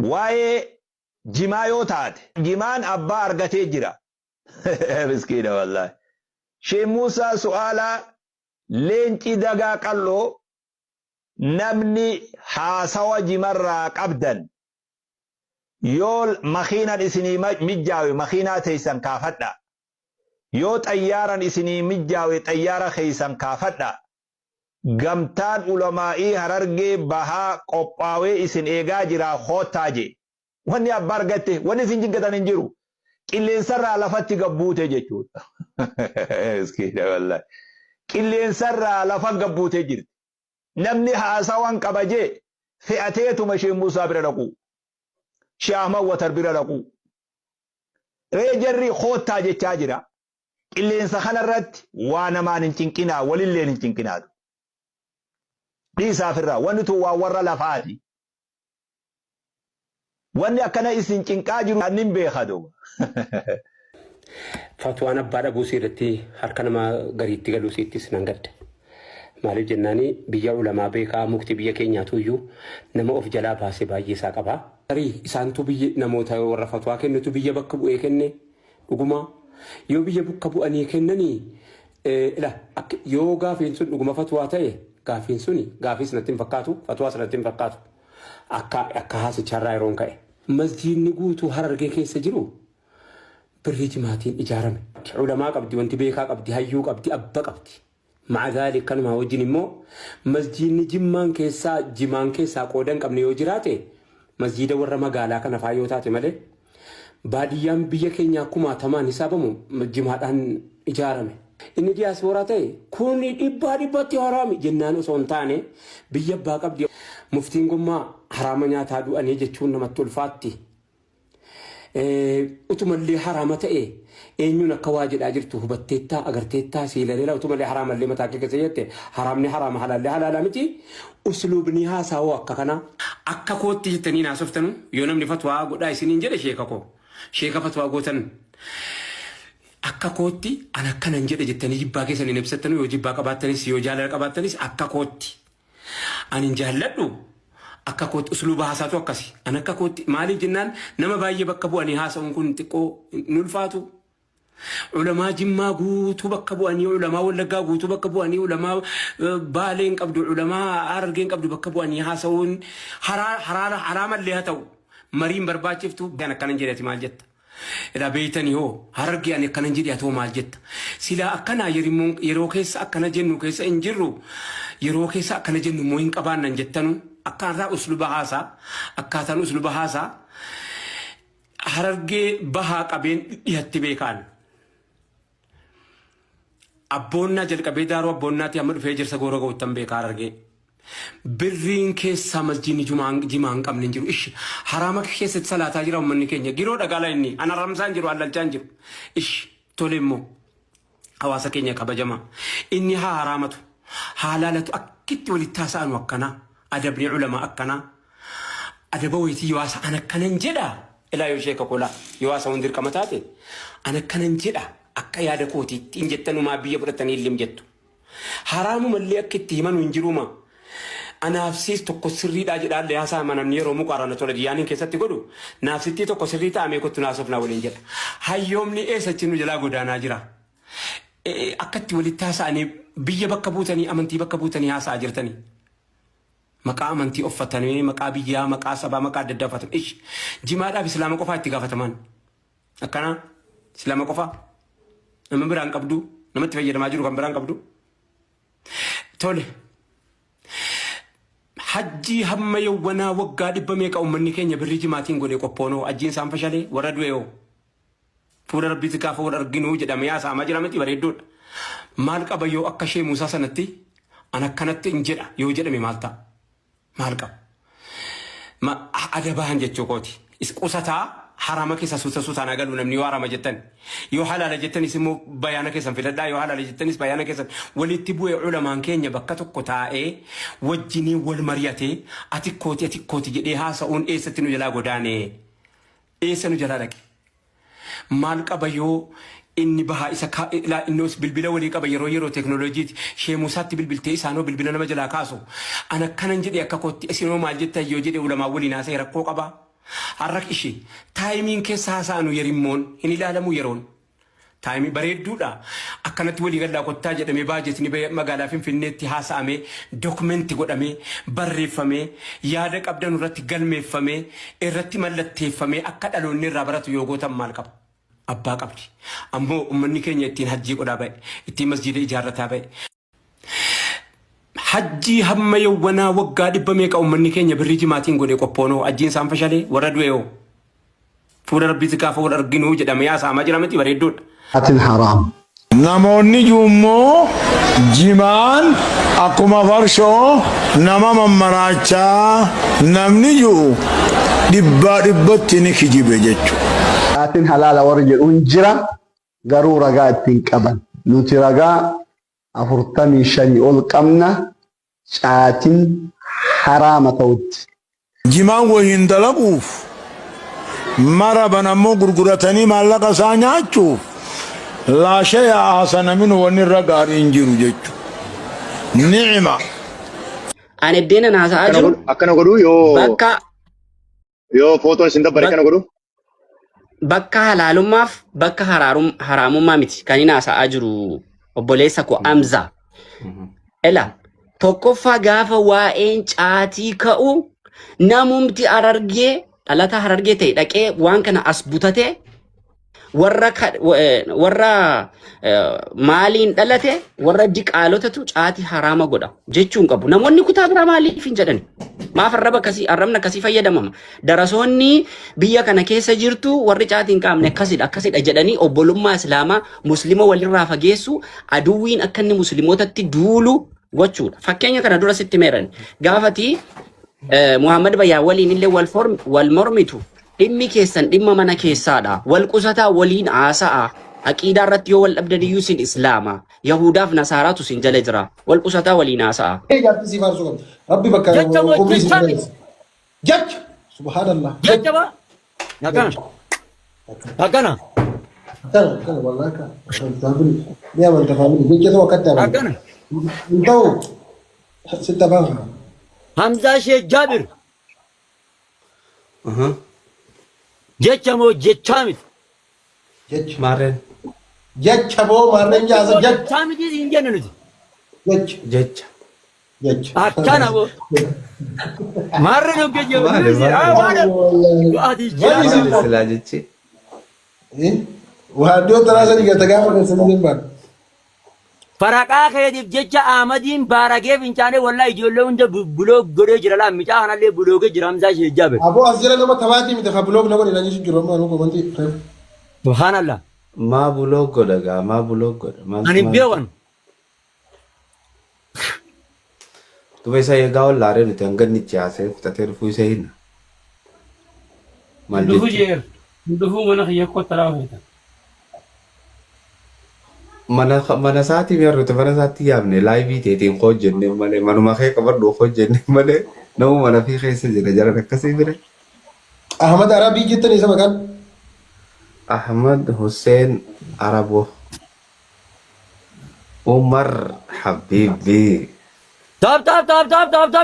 waa'ee jimaa yoo taate jimaan abbaa argatee jira. Miskiina wallahi. Sheekh Muusaa su'aalaa leenci dagaa qalloo namni haasawa jimarraa qabdan yoo makiinan isinii mijjaawe makiinaa teessan kaafadha. Yoo xayyaaran isinii mijjaawe xayyaara keeysan kaafadha. Gamtaan ulamaa'ii Harargee bahaa qophaawee isin eegaa jira hoottaa je. Wanni abbaa argatte wanni isin jiggatan hin jiru. Qilleensarraa lafatti gabbuute jechuudha. Miskiina wallahi. Qilleensarraa lafa gabbuute jirti. Namni haasawan qabajee fe'ateetuma Sheekh Muusaa bira dhaqu. Sheekh Ahmad Watar bira dhaqu. Reejarri hoottaa jechaa jira. Qilleensa kanarratti waa namaan hin cinqinaa walilleen hin cinqinaatu. Dhiisaafirraa wanni tun waa warra lafaati. Wanni akkana isin cinqaa jiru annin beeka duuba. Fatwaan abbaa dhabuu irratti harka nama gariitti galuu siittis nan gadda. Maaliif jennaani biyya ulamaa beekaa mukti biyya keenyaatu iyyuu nama of jalaa baasee baay'ee isaa qaba. Tarii isaantu biyya namoota warra fatwaa kennitu biyya bakka bu'ee kenne dhuguma yoo biyya bakka bu'anii kennanii yoo gaafiin sun dhuguma fatwaa ta'e gaafiin suni gaafii sanatti hin fakkaatu fatwaa sanatti hin fakkaatu akka haasicharraa yeroon ka'e. Masjiidni guutuu Harargee keessa jiru birrii jimaatiin ijaarame. Ulamaa qabdi wanti beekaa qabdi hayyuu qabdi abba qabdi. Ma'a dhaalii kanuma wajjin immoo masjiidni jimaan keessaa qoodan qabne yoo jiraate masjiida warra magaalaa kana faayoo taate malee baadiyyaan biyya keenya akkuma tamaan hisaabamu jimaadhaan ijaarame. Inni diyaasporaa ta'e kun dhibbatti haraami jennaan osoo hin taane biyya abbaa qabdi. Muftiin gommaa haraama nyaataa du'anii jechuun namatti ulfaatti. Utumallee haraama ta'e eenyuun akka waa jedhaa jirtu hubatteettaa agarteettaa siilalee utumallee haraamallee mataa keessa jette haraamni haraama halaallee halaala miti. Usluubni haasawoo akka kana akka kootti jettanii naasoftanu yoo namni fatwaa godhaa isiniin jedhe sheeka koo sheeka fatwaa gootan akka kootti an akkanan jedhe jettanii jibbaa keessaniin ibsattanu yoo jibbaa qabaattanis yoo jaalala qabaattanis akka kootti anin jaalladhu akka kootti usluuba haasaatu akkasi an akka kootti maaliif jennaan nama baay'ee bakka bu'anii haasa'uun kun xiqqoo nulfaatu. Ulamaa Jimmaa guutuu bakka bu'anii ulamaa Wallaggaa guutuu bakka bu'anii ulamaa Baaleen qabdu ulamaa Harargeen qabdu bakka bu'anii haasa'uun haraamallee haa ta'u mariin barbaachiftu kan akkanan jedhati maal jetta. Ila beeytanii hoo Harargee ani akkanan jedhi haa ta'u maal jetta. Silaa akkanaa yeroo keessa akkana jennu keessa hin jirru yeroo keessa akkana jennu immoo hin qabaannan jettanu akkaataa usluba haasaa akkaataan usluba haasaa Harargee bahaa qabeen dhihatti beekaan. Abboonnaa jalqabee daaroo abboonnaatti amma dhufee jirsa goora ga'uttan beekaa Harargee. Birriin keessaa masjiidni jimaa hin qabne hin jiru. Ishi haraama keessatti salaataa jira uummanni keenya. Giroo dhagaala inni an haramsaan jiru allalchaan jiru. Ishi tole immoo hawaasa keenya kabajamaa. Inni haa haraamatu haa laalatu akkitti walitti haasa'anu akkanaa adabni ulamaa akkanaa adaba wayitii yoo haasa'an akkanan jedhaa. Ilaa yoo sheeka kolaa yoo haasa'uun dirqama taate an akkanan jedha. Akka yaada kootiitti hin jettanumaa biyya fudhatanii illee jettu. Haraamu mallee akka itti himanu hin jiruma. Anaafsiis tokko sirriidhaa jedhaallee haasaa manamni yeroo muqaarana tola diyyaaniin keessatti godhu naafsittii tokko sirrii ta'amee kottu naasofnaa waliin jedha. Hayyoomni eessachi nu jalaa godaanaa jira. Akka itti walitti haasa'anii biyya bakka buutanii amantii bakka buutanii haasa'aa jirtanii. Maqaa amantii uffatanii maqaa biyyaa maqaa sabaa maqaa adda addaa uffatan. Jimaadhaaf islaama qofaa itti gaafataman. Akkana islaama qofaa. Nama biraan qabdu namatti fayyadamaa jiru kan biraan qabdu. Tole. Hajjii hamma yawwanaa waggaa 100 uummanni keenya birrii jimaatiin godhee qophoonoo hajjiin isaan fashalee warra du'e hoo. Fuula rabbiitti gaafa wal arginu jedhamee haasa'amaa jira miti bareeddoodha. Maal qaba yoo akka Sheekh Muusaa sanatti an akkanatti hin jedha yoo jedhame maal ta'a? Maal qaba? Adabaan jechuu kooti. Qusataa harama keessa suutaan agaluu namni yoo harama jettan yoo halaala jettanis immoo bayaana keessan filadhaa yoo halaala jettanis bayaana keessan walitti bu'ee ulamaan keenya bakka tokko taa'ee wajjinii wal mari'atee atikkooti jedhee haasa'uun eessatti nu jalaa godaane eessa nu jalaa dhaqe maal qaba yoo inni bahaa isa innos bilbila walii qaba yeroo teknooloojiiti Sheekh Muusaatti bilbiltee isaanoo bilbila nama jalaa kaasu ana akkanan jedhee akka kootti isinoo maal jettan yoo jedhee ulamaa waliin haasa'e rakkoo qaba. Harrak ishee taayimiin keessa haasa'anu yerimmoon hin ilaalamu yeroon. Taayimii bareedduudha. Akkanatti walii galaa kottaa jedhamee baajetni magaalaa Finfinneetti haasa'amee dookumenti godhamee barreeffamee yaada qabdan irratti galmeeffamee irratti mallatteeffamee akka dhaloonni irraa baratu yoo gootan maal qaba? Abbaa qabdi. Ammoo uummanni keenya ittiin hajjii godhaa ba'e, ittiin masjiida ijaarrataa ba'e. Hajjii hamma yawwanaa waggaa 100 meeqa uummanni keenya birrii jimaatiin godhee qophoonoo hajjiin isaan fashalee warra du'eeoo. Fuula rabbiitti gaafa wal arginuu jedhamee haasa'amaa jira miti bareedduudha. حرام namoonni immoo jimaan akkuma farshoo nama mammaraachaa namni jiru dhibbatti ni kijibe jechuudha. Atin halala warje unjira garuu ragaa ittiin qaban nuti ragaa 45 ol qabna caatin haraama ta'utti. Jimaan wahiin dalaguuf maraban ammoo gurguratanii maallaqa isaa nyaachuuf laashee haasana min wanni irra gaariin jiru jechuudha. Ni'ima. Ani deena naasaa jiru. Akkana godhu yoo footoon isin dabbare kana godhu. Bakka halaalummaaf bakka haraamummaa miti kan inni haasa'aa jiru obboleessa koo Amza. Ela tokkoffaa gaafa waa'een caatii ka'u namumti arargee dhalata harargee ta'e dhaqee waan kana as butate warra maaliin dhalate warra diqaalotatu caatii haraama godha jechuun qabu. Namoonni kutaa biraa maaliif hin jedhani? Maaf arrabna akkasii fayyadamama? Darasoonni biyya kana keessa jirtu warri caatii hin qaamne akkasidha jedhanii obbolummaa Islaamaa Muslima walirraa fageessu aduwwiin akka inni Musliimootatti duulu gochuudha. Fakkeenya kana dura sitti meeran gaafati Muhammad Bayyaa waliin illee wal mormitu dhimmi keessan dhimma mana keessaadha. Wal qusataa waliin haasa'a. Aqiidaa irratti yoo wal dhabdan iyyuu sin Islaama. Yahudaaf Nasaaraatu sin jala jira. Wal qusataa waliin haasa'a. Rabbi bakka jecha subhanallah jecha ba akana wallahi ka ya man tafamini jecha to akatta akana intau sitabanga Hamza Sheikh Jabir jecha mo jecha mit jecha Maarreen. jecha bo marren jaza jecha jecha mit injenu nuti jecha Jecha. jecha akana bo marre no geje adi Silaa jechi. wadio tarasa diga tagama kan sanin ban faraqaa keetiif jecha Ahmadiin baaragee fincaane wallahi ijoollee hunda buloo godhee jira laa micaa kanallee buloogee jira Hamza Sheikh Jabir abo asjira nama tabati mi tafa blog nago ni jisu juro ma ko manti subhanallah Ma bulog godaga, ma bulog goda. ani bewan Tu bisa ye gaul lare nu tenggan ni ciase, tapi rufu se hin. Duhu jer, duhu mana khiya ko taraw heta. Mana saati biar tu mana saati ya ne live itu ting kau jenne male, manu makai kabar do kau jenne male. Namu mana fi khaise jene jara nakasi bire. ahmad arabi jitani sama kan Ahmad Hussein Arabo. Umar Habibi. Tab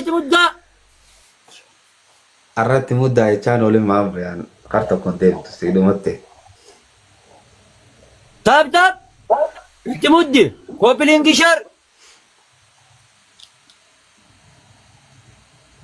itu mudah Arrat muda e channel le mabrian. Karta content si dumate. tab itu mudah kopi lagi share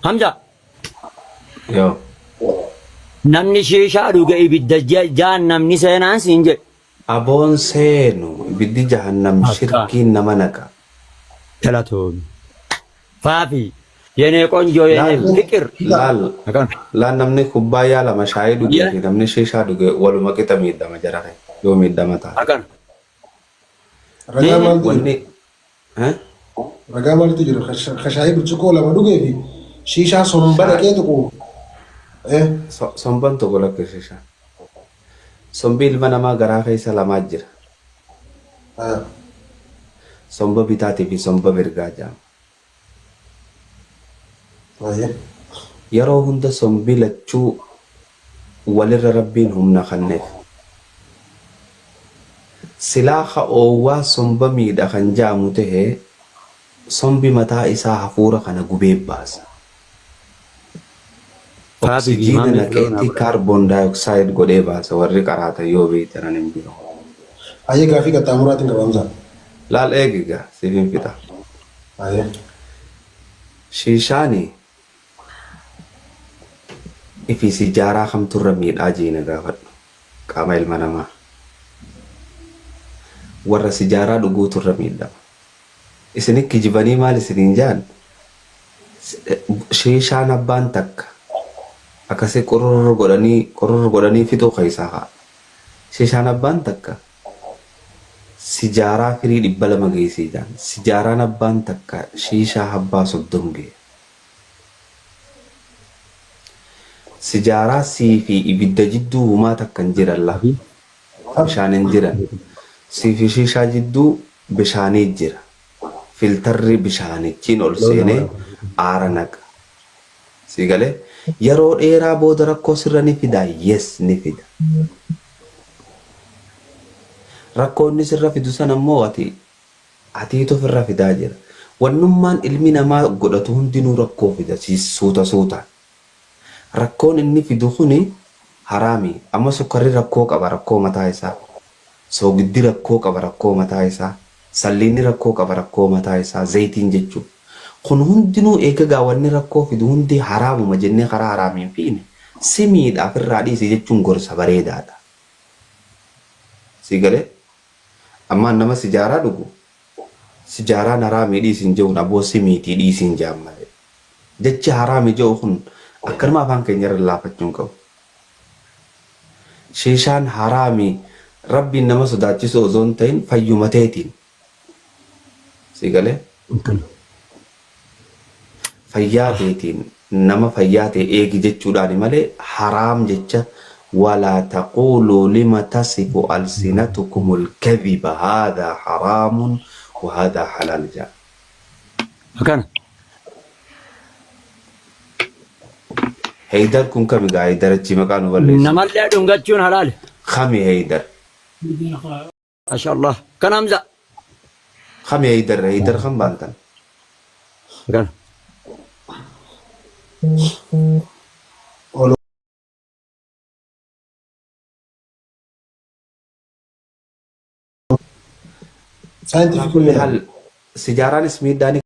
Hamza Yo. namni shisha dhuga ibidda jaan namni seenaan siin jedhe Abon senu biddi jahannam shirki nama naka. Telatoon Faafi የኔ ቆንጆ የኔ ፍቅር Lan namni kubbaya la mashayi duge fi namni shisha duge walu makita midda majara kai yo midda mata. akan raga malti Wani raga malti jiro khashayi burchuko la maduge fi shisha sombada ketu ko somban to gola ke shisha. Sombil mana ma gara kai salama jira. Somba bitati fi somba birgaja. Yeroo hunda sombilachuu walirra rabbiin humna kanneef. Silaaha oowwaa somba miidha kan jaamu tahee sombi mataa isaa hafuura kana gubee baasa. Oksijiina naqeetti kaarboon daayoksaayiid godhee baasa warri qaraata yoo beektan hin jiru. Ayyee gaafii qaxxaamuraatiin qabamsa. Laal eegiga siifin fixa. Ayyee. Shiishaani ifi sijaaraa kamturra miidhaa jiina gaafadhu qaama ilma namaa. Warra sijaaraa dhuguuturra miidhama. Isin kijibanii maal isiniin jaan? Shiishaan abbaan takka akkasii qorrorro godhanii fixuu keessaa haa. Shiishaan abbaan takka sijaaraa firii 200 geessii jaan. Sijaaraan abbaan takka shiishaa abbaa 30 gee. Sijaaraa sii fi ibidda jidduu humaa takka hin jiran lafi. Bishaan hin jiran. Sii fi shiishaa jidduu bishaanii jira. Filtarri bishaanichiin ol seenee aara naqa. Si galee yeroo dheeraa booda rakkoo sirra ni fida. Yes ni fida. Rakkoo inni sirra fidu san ammoo atiitu ofirra fidaa jira. Wannummaan ilmi namaa godhatu hundinuu rakkoo fida suuta. Rakkoon inni fidu kuni haraami. Amma sukkarri rakkoo qaba rakkoo mataa isaa. Soogiddi rakkoo qaba rakkoo mataa isaa. Salliinni rakkoo qaba rakkoo mataa isaa. Zayitiin jechuudha. Kun hundinuu eegagaa wanni rakkoo fidu hundi haraamuma jennee karaa haraamiin fiine si miidhaaf irraa dhiisi jechuun gorsa bareedaadha. Si galee ammaan nama sijaaraa dhugu sijaaraan haraamii dhiisiin jehuun aboo si miitii dhiisiin jaan malee. Jechi haraamii jehu kun akkanuma afaan keenya irra laafachuun qabu. Shiishaan haraamii rabbiin nama sodaachisu osoo hin ta'in fayyumateetiin. Si galee fayyaa teetiin nama fayyaa ta'e eegi jechuudhaan malee haraam jecha ولا تقولوا لما تصف ألسنتكم الكذب هذا حرام وهذا حلال جاء. أكان. هيدر كم كم قاعد هيدر تجي مكان ولا؟ نمر لا دونغاتشون حلال. خمي هيدر. ما شاء الله. كان همزة. خمي هيدر خم بانتن. أكان. Scientifically hal sijaaraan ismiidhaan